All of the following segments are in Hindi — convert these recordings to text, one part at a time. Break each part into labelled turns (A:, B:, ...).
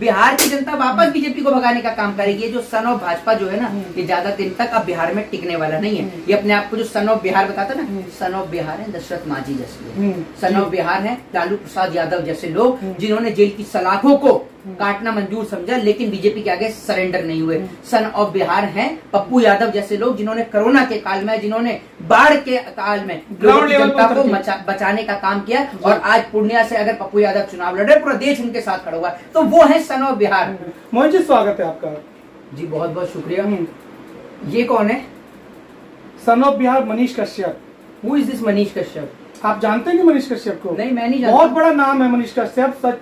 A: बिहार की जनता वापस बीजेपी को भगाने का काम करेगी। जो सन ऑफ भाजपा जो है ना, ये ज्यादा दिन तक अब बिहार में टिकने वाला नहीं है। ये अपने आप को जो सन ऑफ बिहार बताता ना, सन ऑफ बिहार है दशरथ मांझी जैसे, सन ऑफ बिहार है लालू प्रसाद यादव जैसे लोग, जिन्होंने जेल की सलाखों को काटना मंजूर समझा लेकिन बीजेपी के आगे सरेंडर नहीं हुए। सन ऑफ बिहार हैं पप्पू यादव जैसे लोग, जिन्होंने कोरोना के काल में, जिन्होंने बाढ़ के काल में लोगों की जनता को बचाने का काम किया। और आज पूर्णिया से अगर पप्पू यादव चुनाव लड़ रहे, पूरा देश उनके साथ खड़ा हुआ, तो वो है सन ऑफ बिहार।
B: मोहन जी स्वागत है आपका।
A: जी बहुत बहुत शुक्रिया। ये कौन है?
B: Son of Bihar Manish Kashyap.
A: Who is this Manish Kashyap?
B: आप जानते हैं कि मनीष कश्यप को?
A: नहीं, मैं नहीं जानता।
B: बहुत बड़ा नाम है मनीष कश्यप।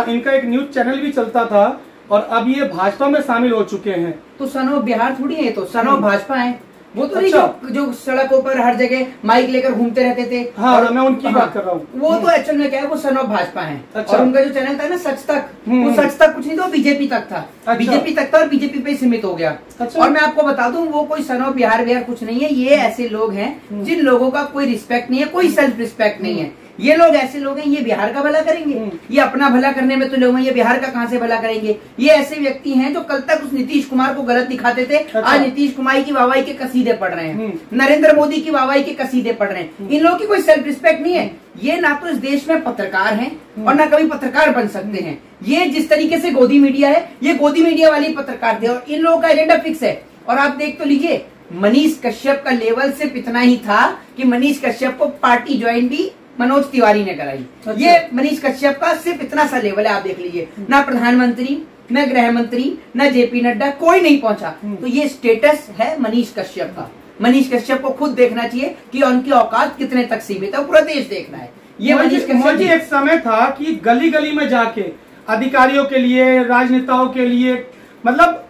B: इनका एक न्यूज चैनल भी चलता था और अब ये भाजपा में शामिल हो चुके हैं।
A: तो सन ऑफ बिहार थोड़ी है, तो सन ऑफ भाजपा है। वो तो अच्छा। नहीं जो सड़कों पर हर जगह माइक लेकर घूमते रहते थे।
B: हाँ, और मैं उनकी बात कर रहा हूँ।
A: वो तो एक्चुअल में क्या है, वो सन ऑफ भाजपा है।
B: अच्छा।
A: और उनका जो चैनल था ना सच तक, वो सच तक कुछ नहीं था, बीजेपी तक था। अच्छा। बीजेपी तक था और बीजेपी पे सीमित हो गया। अच्छा। और मैं आपको बता दूं, वो कोई सन ऑफ बिहार कुछ नहीं है। ये ऐसे लोग हैं जिन लोगों का कोई रिस्पेक्ट नहीं है, कोई सेल्फ रिस्पेक्ट नहीं है। ये लोग ऐसे लोग हैं, ये बिहार का भला करेंगे? ये अपना भला करने में तो लोग हैं, ये बिहार का कहां से भला करेंगे? ये ऐसे व्यक्ति हैं जो कल तक उस नीतीश कुमार को गलत दिखाते थे। अच्छा। आज नीतीश कुमार की वाहवाही के कसीदे पढ़ रहे हैं, नरेंद्र मोदी की वाहवाही के कसीदे पढ़ रहे हैं। इन लोगों की कोई सेल्फ रिस्पेक्ट नहीं है। ये ना तो इस देश में पत्रकार हैं और ना कभी पत्रकार बन सकते हैं। ये जिस तरीके से गोदी मीडिया है, ये गोदी मीडिया वाले पत्रकार थे और इन लोगों का एजेंडा फिक्स है। और आप देख तो लीजिए, मनीष कश्यप का लेवल सिर्फ इतना ही था कि मनीष कश्यप को पार्टी ज्वाइन भी मनोज तिवारी ने कराई। अच्छा। ये मनीष कश्यप का सिर्फ इतना सा लेवल है। आप देख लीजिए, ना प्रधानमंत्री, न गृह मंत्री, न जेपी नड्डा, कोई नहीं पहुंचा। तो ये स्टेटस है मनीष कश्यप का। मनीष कश्यप को खुद देखना चाहिए कि उनकी औकात कितने तक सीमित है, पूरा देश देखना है। ये मनीष कश्यप
B: जी, एक समय था कि गली गली में जाके अधिकारियों के लिए, राजनेताओं के लिए, मतलब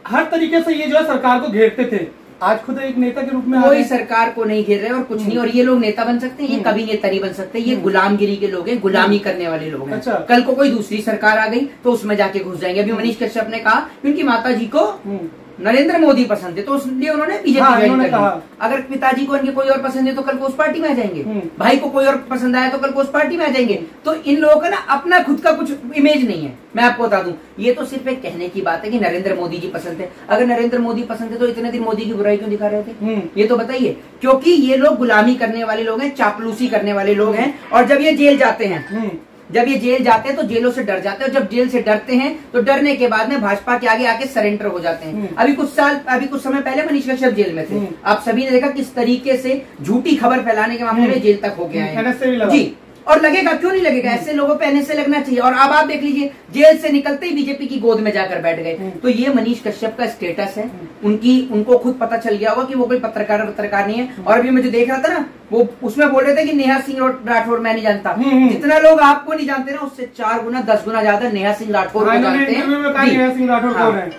B: हर तरीके से ये जो है सरकार को घेरते थे। आज खुद एक नेता के रूप में
A: कोई सरकार को नहीं घेर रहे और कुछ नहीं। और ये लोग नेता बन सकते हैं? ये कभी नेता नहीं बन सकते। ये गुलामगिरी के लोग हैं, गुलामी करने वाले लोग हैं। अच्छा। कल को कोई दूसरी सरकार आ गई तो उसमें जाके घुस जाएंगे। अभी मनीष कश्यप ने कहा उनकी माता जी को नरेंद्र मोदी पसंद है तो इसलिए उन्होंने बीजेपी ज्वाइन कर ली। अगर पिताजी को इनके कोई और पसंद है तो कल को उस पार्टी में आ जाएंगे। भाई को कोई और पसंद आया तो कल को उस पार्टी में आ जाएंगे। तो इन लोगों का ना अपना खुद का कुछ इमेज नहीं है। मैं आपको बता दूं, ये तो सिर्फ एक कहने की बात है कि नरेंद्र मोदी जी पसंद है। अगर नरेंद्र मोदी पसंद है तो इतने दिन मोदी की बुराई क्यों दिखा रहे थे? ये तो बताइए। क्योंकि ये लोग गुलामी करने वाले लोग हैं, चापलूसी करने वाले लोग हैं। और जब ये जेल जाते हैं, जब ये जेल जाते हैं तो जेलों से डर जाते हैं। और जब जेल से डरते हैं तो डरने के बाद में भाजपा के आगे आके सरेंडर हो जाते हैं। अभी कुछ समय पहले मनीष कश्यप जेल में थे। आप सभी ने देखा किस तरीके से झूठी खबर फैलाने के मामले में जेल तक हो गया है। जी, और लगेगा क्यों नहीं लगेगा? ऐसे लोगों पे एनएसए लगना चाहिए। और अब आप देख लीजिए, जेल से निकलते ही बीजेपी की गोद में जाकर बैठ गए। तो ये मनीष कश्यप का स्टेटस है। उनको खुद पता चल गया होगा कि वो कोई पत्रकार नहीं है। और अभी मैं जो देख रहा था ना, वो उसमें बोल रहे थे कि नेहा सिंह राठौर मैं नहीं जानता। जितना लोग आपको नहीं जानते ना, उससे 4 गुना 10 गुना ज्यादा नेहा सिंह राठौर को जानते हैं।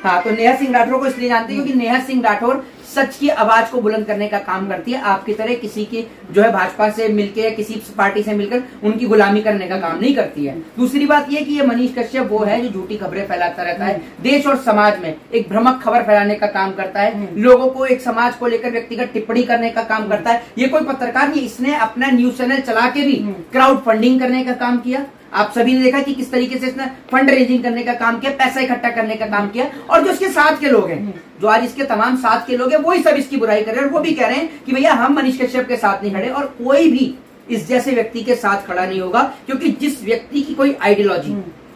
A: हाँ, तो नेहा सिंह राठौर को इसलिए जानते हैं क्योंकि नेहा सिंह राठौर सच की आवाज को बुलंद करने का काम करती है। आपकी तरह किसी की जो है भाजपा से मिलकर या किसी पार्टी से मिलकर उनकी गुलामी करने का काम नहीं करती है। दूसरी बात यह कि ये मनीष कश्यप वो है जो झूठी खबरें फैलाता रहता है, देश और समाज में एक भ्रमक खबर फैलाने का काम करता है, लोगों को एक समाज को लेकर व्यक्तिगत टिप्पणी करने का काम करता है। ये कोई पत्रकार नहीं, इसने अपना न्यूज चैनल चला के भी क्राउड फंडिंग करने का काम किया। आप सभी ने देखा कि किस तरीके से इसने फंड रेजिंग करने का काम किया, पैसा इकट्ठा करने का काम किया। और जो इसके साथ के लोग हैं, जो आज इसके तमाम साथ के लोग हैं, वही सब इसकी बुराई कर रहे हैं। और वो भी कह रहे हैं कि भैया हम मनीष कश्यप के साथ नहीं खड़े। और कोई भी इस जैसे व्यक्ति के साथ खड़ा नहीं होगा, क्योंकि जिस व्यक्ति की कोई आइडियोलॉजी,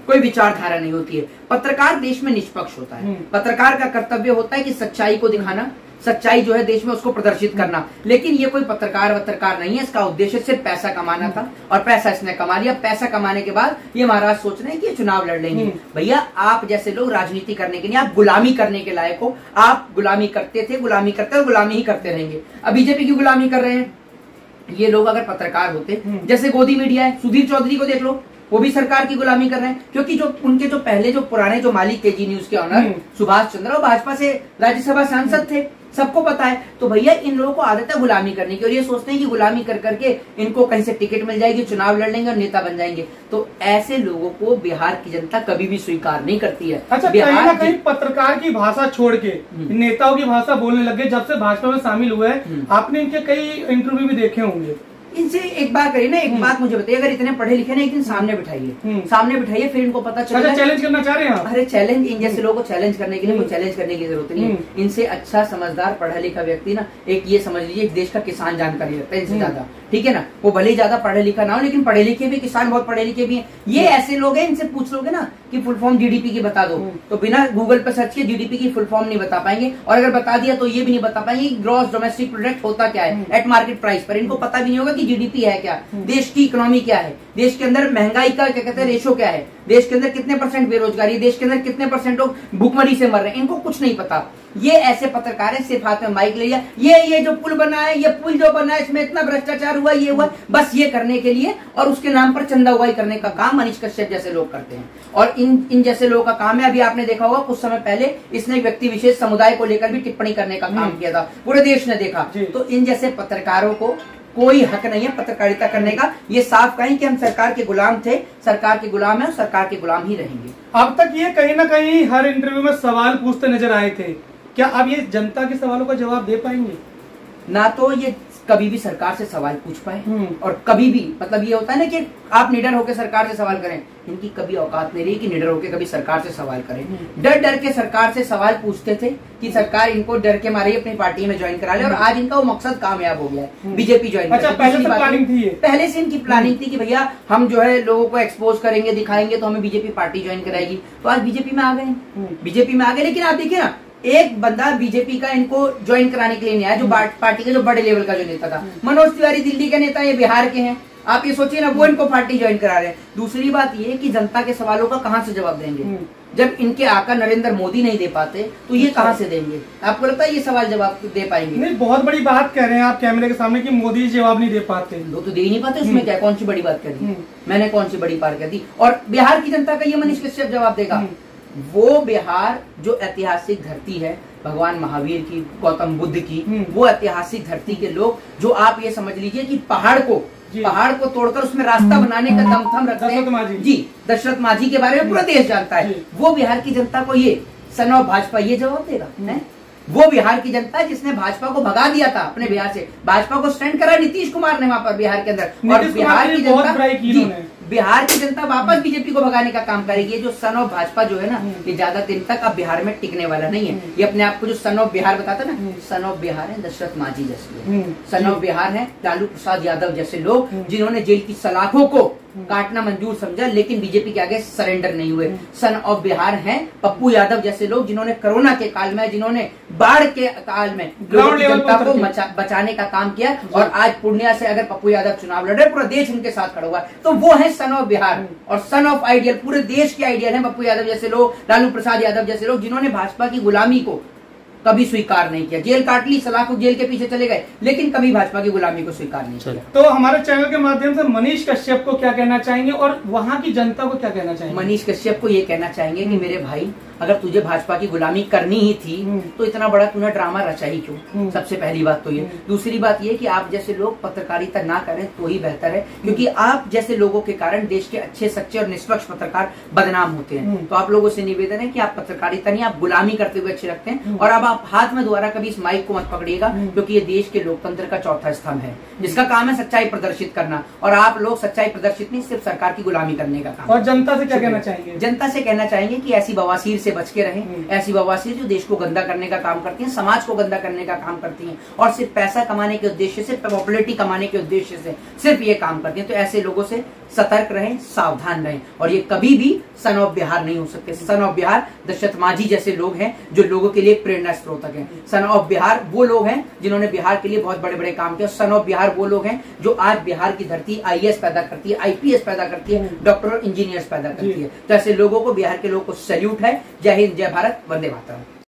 A: कोई विचारधारा नहीं होती है। पत्रकार देश में निष्पक्ष होता है। पत्रकार का कर्तव्य होता है कि सच्चाई को दिखाना, सच्चाई जो है देश में उसको प्रदर्शित करना। लेकिन ये कोई पत्रकार नहीं है। इसका उद्देश्य सिर्फ पैसा कमाना था और पैसा इसने कमा लिया। पैसा कमाने के बाद ये महाराज सोच रहे हैं कि ये चुनाव लड़ लेंगे। भैया आप जैसे लोग राजनीति करने के लिए, आप गुलामी करने के लायक हो। आप गुलामी करते थे, गुलामी करते और गुलामी ही करते रहेंगे। अब बीजेपी की गुलामी कर रहे हैं ये लोग। अगर पत्रकार होते, जैसे गोदी मीडिया है, सुधीर चौधरी को देख लो, वो भी सरकार की गुलामी कर रहे हैं। क्योंकि जो उनके जो पहले जो पुराने जो मालिक केजी न्यूज के ऑनर सुभाष चंद्र, वो भाजपा से राज्यसभा सांसद थे, सबको पता है। तो भैया इन लोगों को आदत है गुलामी करने की और ये सोचते हैं कि गुलामी कर करके इनको कहीं से टिकट मिल जाएगी, चुनाव लड़ लेंगे और नेता बन जाएंगे। तो ऐसे लोगों को बिहार की जनता कभी भी स्वीकार नहीं करती है।
B: अच्छा, कहीं ना कहीं पत्रकार की भाषा छोड़ के नेताओं की भाषा बोलने लगे जब से भाजपा में शामिल हुए। आपने इनके कई इंटरव्यू भी देखे होंगे।
A: इनसे एक बार करिए ना, एक बात मुझे बताइए, अगर इतने पढ़े लिखे ना एक दिन सामने बिठाइए, फिर इनको पता चलेगा।
B: चैलेंज करना चाह रहे हैं आप?
A: अरे चैलेंज, इन जैसे लोगों को चैलेंज करने के लिए कोई चैलेंज करने की जरूरत नहीं है। इनसे अच्छा समझदार पढ़ा लिखा व्यक्ति ना, एक ये समझ लीजिए देश का किसान जानकारी रखता है इनसे ज्यादा, ठीक है ना। वो भले ही ज्यादा पढ़े लिखा ना हो, लेकिन पढ़े लिखे भी किसान बहुत पढ़े लिखे भी हैं। ये ऐसे लोग हैं, इनसे पूछ लोगे ना कि फुल फॉर्म जीडीपी की बता दो, तो बिना गूगल पर सर्च किए जीडीपी की फुल फॉर्म नहीं बता पाएंगे, और अगर बता दिया तो ये भी नहीं बता पाएंगे कि ग्रॉस डोमेस्टिक प्रोडक्ट होता क्या है एट मार्केट प्राइस पर। इनको पता भी नहीं होगा कि जीडीपी है क्या, देश की इकोनॉमी क्या है, देश के अंदर महंगाई का क्या कहते हैं रेशो क्या है, देश के अंदर कितने % बेरोजगारी, देश के अंदर कितने % लोग भूखमरी से मर रहे हैं, इनको कुछ नहीं पता। ये ऐसे पत्रकार है, सिर्फ हाथ में माइक ले लिया, ये जो पुल बना है, ये पुल जो बना है इसमें इतना भ्रष्टाचार हुआ, ये हुआ, बस ये करने के लिए, और उसके नाम पर चंदा उगाई करने का काम मनीष कश्यप जैसे लोग करते हैं। और इन जैसे लोगों का काम है। अभी आपने देखा होगा कुछ समय पहले इसने एक व्यक्ति विशेष समुदाय को लेकर भी टिप्पणी करने का काम किया था, पूरे देश ने देखा। तो इन जैसे पत्रकारों को कोई हक नहीं है पत्रकारिता करने का। ये साफ कहें कि हम सरकार के गुलाम थे, सरकार के गुलाम है और सरकार के गुलाम ही रहेंगे।
B: अब तक ये कहीं ना कहीं हर इंटरव्यू में सवाल पूछते नजर आए थे, क्या अब ये जनता के सवालों का जवाब दे पाएंगे?
A: ना तो ये कभी भी सरकार से सवाल पूछ पाए, और कभी भी, मतलब ये होता है ना कि आप निडर होकर सरकार से सवाल करें, इनकी कभी औकात नहीं रही कि निडर होकर कभी सरकार से सवाल करें। डर डर के सरकार से सवाल पूछते थे कि सरकार इनको डर के मारे अपनी पार्टी में ज्वाइन करा ले, और आज इनका वो मकसद कामयाब हो गया है, बीजेपी ज्वाइन।
B: अच्छा, पहले
A: से इनकी प्लानिंग थी कि भैया हम जो है लोगों को एक्सपोज करेंगे, दिखाएंगे तो हमें बीजेपी पार्टी ज्वाइन कराएगी, तो आज बीजेपी में आ गए, बीजेपी में आ गए। लेकिन आप देखिए ना, एक बंदा बीजेपी का इनको ज्वाइन कराने के लिए नहीं आया, जो पार्टी के जो बड़े लेवल का जो नेता था। मनोज तिवारी दिल्ली के नेता, ये बिहार के हैं, आप ये सोचिए ना, वो इनको पार्टी ज्वाइन करा रहे हैं। दूसरी बात ये कि जनता के सवालों का कहां से जवाब देंगे, जब इनके आका नरेंद्र मोदी नहीं दे पाते तो ये कहां से देंगे? आपको लगता है ये सवाल जवाब दे पाएंगे?
B: नहीं, बहुत बड़ी बात कह रहे हैं आप कैमरे के सामने कि मोदी जवाब नहीं दे पाते।
A: वो तो दे ही नहीं पाते, उसमें क्या कौन सी बड़ी बात कर दी मैंने, कौन सी बड़ी बात कर दी? और बिहार की जनता का ये मनीष कश्यप जवाब देगा? वो बिहार जो ऐतिहासिक धरती है भगवान महावीर की, गौतम बुद्ध की, वो ऐतिहासिक धरती के लोग, जो आप ये समझ लीजिए कि पहाड़ को तोड़कर उसमें रास्ता बनाने का दमखम रखते हैं। जी, दशरथ माझी के बारे में पूरा देश जानता है। वो बिहार की जनता को ये सन ऑफ भाजपा ये जवाब देगा? वो बिहार की जनता जिसने भाजपा को भगा दिया था अपने बिहार से, भाजपा को स्टैंड करा नीतीश कुमार ने वहां पर बिहार के अंदर, और बिहार की जनता वापस बीजेपी को भगाने का काम करेगी। जो सन ऑफ भाजपा जो है ना, ये ज्यादा दिन तक अब बिहार में टिकने वाला नहीं है। ये अपने आप को जो सन ऑफ बिहार बताता ना, सन ऑफ बिहार है दशरथ माझी जैसे लोग, सन ऑफ बिहार है लालू प्रसाद यादव जैसे लोग, जिन्होंने जेल की सलाखों को काटना मंजूर समझा लेकिन बीजेपी के आगे सरेंडर नहीं हुए। सन ऑफ बिहार हैं पप्पू यादव जैसे लोग, जिन्होंने कोरोना के काल में, जिन्होंने बाढ़ के काल में लोगों की जनता को बचाने का काम किया, और आज पूर्णिया से अगर पप्पू यादव चुनाव लड़ रहे, पूरा देश उनके साथ खड़ा हुआ है, तो वो है सन ऑफ बिहार। और सन ऑफ आइडियल, पूरे देश के आइडियल है पप्पू यादव जैसे लोग, लालू प्रसाद यादव जैसे लोग, जिन्होंने भाजपा की गुलामी को कभी स्वीकार नहीं किया। जेल काट ली, सलाखों जेल के पीछे चले गए, लेकिन कभी भाजपा की गुलामी को स्वीकार नहीं किया।
B: तो हमारे चैनल के माध्यम से मनीष कश्यप को क्या कहना चाहेंगे और वहां की जनता को क्या कहना चाहेंगे?
A: मनीष कश्यप को ये कहना चाहेंगे कि मेरे भाई, अगर तुझे भाजपा की गुलामी करनी ही थी तो इतना बड़ा तूने ड्रामा रचा ही क्यों? सबसे पहली बात तो ये। दूसरी बात ये कि आप जैसे लोग पत्रकारिता ना करें तो ही बेहतर है, क्योंकि आप जैसे लोगों के कारण देश के अच्छे, सच्चे और निष्पक्ष पत्रकार बदनाम होते हैं। तो आप लोगों से निवेदन है कि आप पत्रकारिता नहीं, आप गुलामी करते हुए अच्छे लगते हैं, और अब आप हाथ में दोबारा कभी इस माइक को मत पकड़िएगा, क्योंकि ये देश के लोकतंत्र का चौथा स्तंभ है, जिसका काम है सच्चाई प्रदर्शित करना, और आप लोग सच्चाई प्रदर्शित नहीं, सिर्फ सरकार की गुलामी करने का काम।
B: और जनता से क्या कहना चाहेंगे?
A: जनता से कहना चाहेंगे कि ऐसी बवासीर से बच के रहें, ऐसी बवासीर जो देश को गंदा करने का काम करती हैं, समाज को गंदा करने का काम करती हैं, और सिर्फ पैसा कमाने के उद्देश्य से, पॉपुलैरिटी कमाने के उद्देश्य से सिर्फ ये काम करती हैं। तो ऐसे लोगों से सतर्क रहें, सावधान रहें, और ये कभी भी सन ऑफ बिहार नहीं हो सकते। सन ऑफ बिहार दशरथ माझी जैसे लोग हैं जो लोगों के लिए प्रेरणा स्रोत हैं। सन ऑफ बिहार वो लोग हैं जिन्होंने बिहार के लिए बहुत बड़े बड़े काम किए। सन ऑफ बिहार वो लोग हैं जो आज बिहार की धरती IAS पैदा करती है, IPS पैदा करती है, डॉक्टर और इंजीनियर्स पैदा करती है। तो ऐसे लोगों को, बिहार के लोगों को सैल्यूट है। जय हिंद, जय भारत, वंदे मातरम।